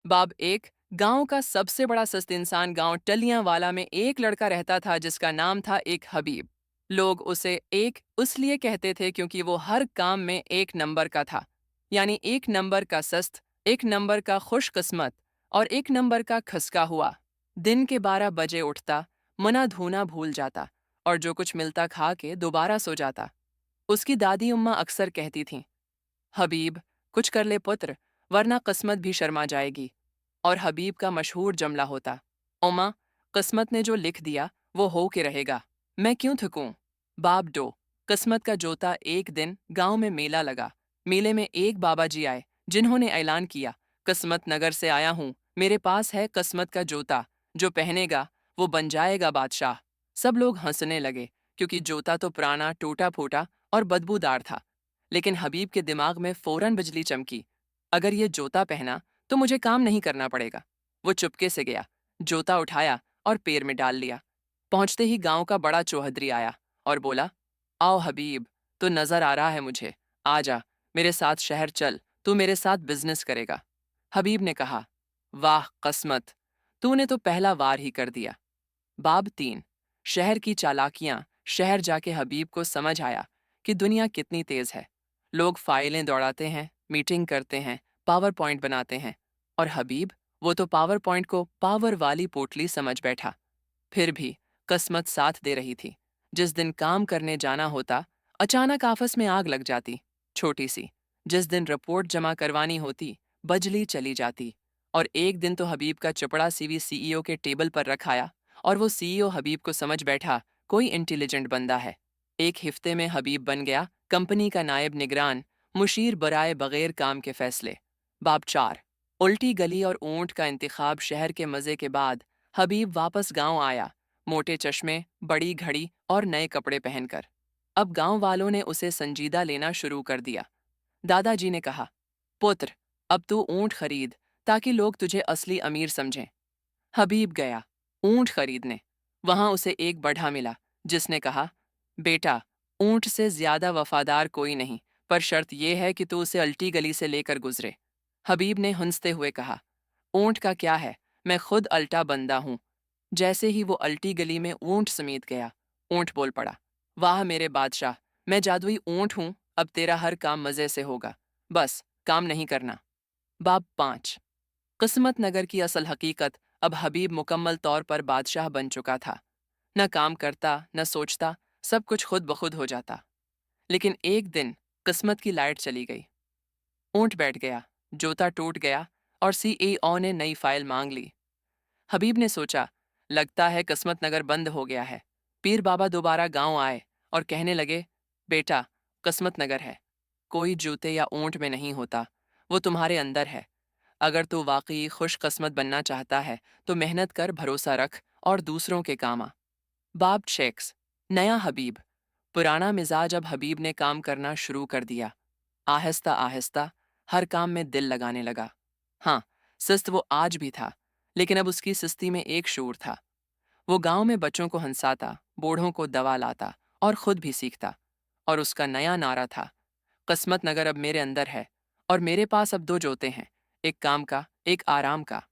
बाब एक गांव का सबसे बड़ा सस्त इंसान गांव टलियां वाला में एक लड़का रहता था जिसका नाम था एक हबीब। लोग उसे एक इसलिए कहते थे क्योंकि वो हर काम में एक नंबर का था, यानी एक नंबर का सस्त, एक नंबर का खुशकिस्मत और एक नंबर का खसका हुआ। दिन के 12 बजे उठता, मुना धोना भूल जाता और जो कुछ मिलता खा के दोबारा सो जाता। उसकी दादी उम्मा अक्सर कहती थीं, हबीब कुछ कर ले पुत्र, वरना किस्मत भी शर्मा जाएगी। और हबीब का मशहूर जमला होता, उमा, किस्मत ने जो लिख दिया वो हो के रहेगा, मैं क्यों थकूं। बाब डो किस्मत का जोता। एक दिन गांव में मेला लगा। मेले में एक बाबा जी आए जिन्होंने ऐलान किया, किस्मत नगर से आया हूं, मेरे पास है किस्मत का जोता, जो पहनेगा वो बन जाएगा बादशाह। सब लोग हंसने लगे क्योंकि जोता तो पुराना, टूटा फूटा और बदबूदार था। लेकिन हबीब के दिमाग में फौरन बिजली चमकी, अगर ये जोता पहना तो मुझे काम नहीं करना पड़ेगा। वो चुपके से गया, जोता उठाया और पैर में डाल लिया। पहुंचते ही गांव का बड़ा चौहद्री आया और बोला, आओ हबीब, तो नजर आ रहा है मुझे, आ जा, मेरे साथ शहर चल, तू मेरे साथ बिजनेस करेगा। हबीब ने कहा, वाह किस्मत, तूने तो पहला वार ही कर दिया। बाब 3 शहर की चालाकियां। शहर जाके हबीब को समझ आया कि दुनिया कितनी तेज है। लोग फाइलें दौड़ाते हैं, मीटिंग करते हैं, पावर पॉइंट बनाते हैं, और हबीब, वो तो पावर पॉइंट को पावर वाली पोटली समझ बैठा। फिर भी किस्मत साथ दे रही थी। जिस दिन काम करने जाना होता, अचानक आपस में आग लग जाती, छोटी सी। जिस दिन रिपोर्ट जमा करवानी होती, बजली चली जाती। और एक दिन तो हबीब का चपड़ा सीवी सीईओ के टेबल पर रखाया, और वो सीईओ हबीब को समझ बैठा कोई इंटेलिजेंट बंदा है। एक हिफ्ते में हबीब बन गया कंपनी का नायब निगरान, मुशीर बराए बगैर काम के फैसले। बाब 4 उल्टी गली और ऊंट का इंतखाब। शहर के मज़े के बाद हबीब वापस गांव आया, मोटे चश्मे, बड़ी घड़ी और नए कपड़े पहनकर। अब गांव वालों ने उसे संजीदा लेना शुरू कर दिया। दादाजी ने कहा, पुत्र, अब तू ऊंट खरीद ताकि लोग तुझे असली अमीर समझें। हबीब गया ऊंट खरीदने। वहां उसे एक बढ़ा मिला जिसने कहा, बेटा, ऊंट से ज्यादा वफादार कोई नहीं, पर शर्त यह है कि तू उसे अल्टी गली से लेकर गुजरे। हबीब ने हंसते हुए कहा, ऊंट का क्या है, मैं खुद अल्टा बंदा हूं। जैसे ही वो अल्टी गली में ऊंट समेत गया, ऊंट बोल पड़ा, वाह मेरे बादशाह, मैं जादुई ऊंट हूं, अब तेरा हर काम मजे से होगा, बस काम नहीं करना। बाब 5 किस्मत नगर की असल हकीकत। अब हबीब मुकम्मल तौर पर बादशाह बन चुका था। न काम करता, न सोचता, सब कुछ खुद बखुद हो जाता। लेकिन एक दिन किस्मत की लाइट चली गई, ऊंट बैठ गया, जोता टूट गया और सीईओ ने नई फाइल मांग ली। हबीब ने सोचा, लगता है किस्मत नगर बंद हो गया है। पीर बाबा दोबारा गांव आए और कहने लगे, बेटा, किस्मत नगर है, कोई जूते या ऊंट में नहीं होता, वो तुम्हारे अंदर है। अगर तू वाकई खुशकिस्मत बनना चाहता है तो मेहनत कर, भरोसा रख और दूसरों के काम आ। बाब शेक्स नया हबीब। पुराना मिजाज अब हबीब ने काम करना शुरू कर दिया। आहिस्ता आहिस्ता हर काम में दिल लगाने लगा। हाँ, सुस्त वो आज भी था, लेकिन अब उसकी सुस्ती में एक शूर था। वो गांव में बच्चों को हंसाता, बूढ़ों को दवा लाता और खुद भी सीखता। और उसका नया नारा था, किस्मत नगर अब मेरे अंदर है और मेरे पास अब दो जोते हैं, एक काम का, एक आराम का।